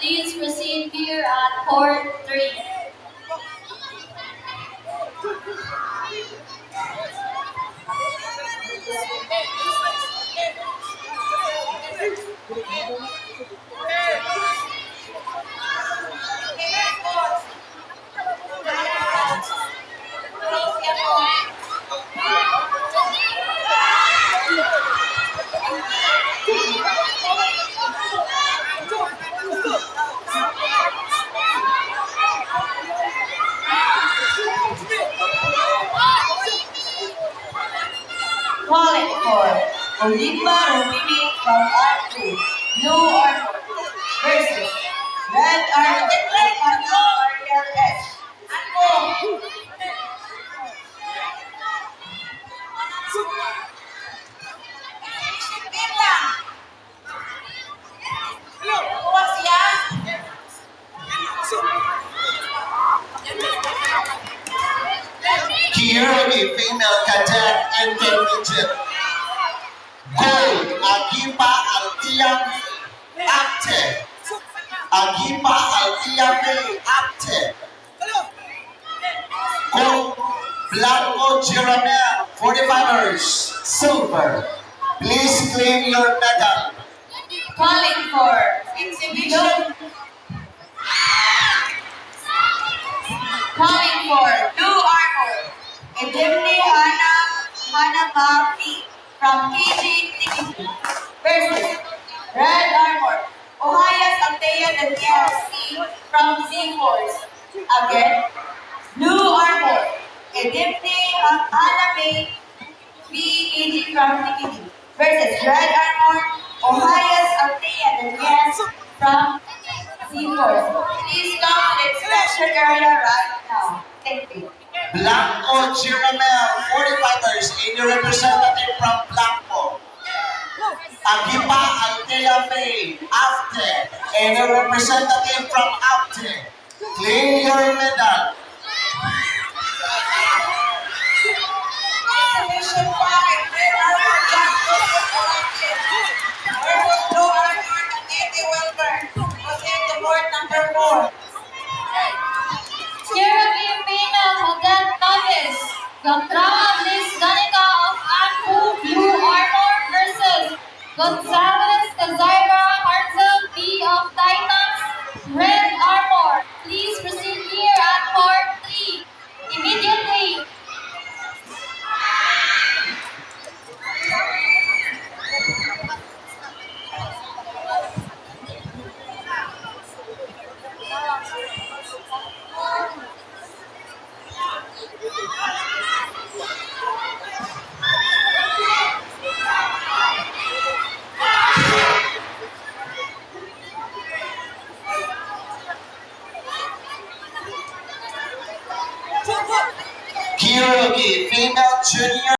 please proceed here at Court 3. Calling for Oliva Rubini from R2, Blue Armor versus Red Armor from Hana Ariel S. Ako! Bukas yan! Kyogi female cadet intermediate. Gold Agipa Altiame Acte. Agipa Altiame Acte. Gold Blanco Jeremiah 45ers silver. Please claim your medal. Calling for exhibition. Calling for Blue Armor, Edemne Hana Mafi from KG Tikiti versus Red Armor, Ohayas Altea Daniel C from Z-Force. Again, Blue Armor, Edemne Hana May V KG from Tikiti versus Red Armor, Ohayas Altea Daniel from Z-Force. Please come to the inspection area right now. Thank you. Blanco Jeremiah 45ers any representative from Blanco. Agipa Altea May Afte any representative from Afte. Claim your medal. Exhibition 5, Red Armor Black versus Blue Armor Navy Wilbur. Proceed to board number 4. Cherokee female cadet novice, Gambrava Liz Ganica of Anpu Blue Armor versus Gonzalez Cazaira Hartzell B of Titans Red Armor. Please proceed here at Court 3 immediately. Kyogi female junior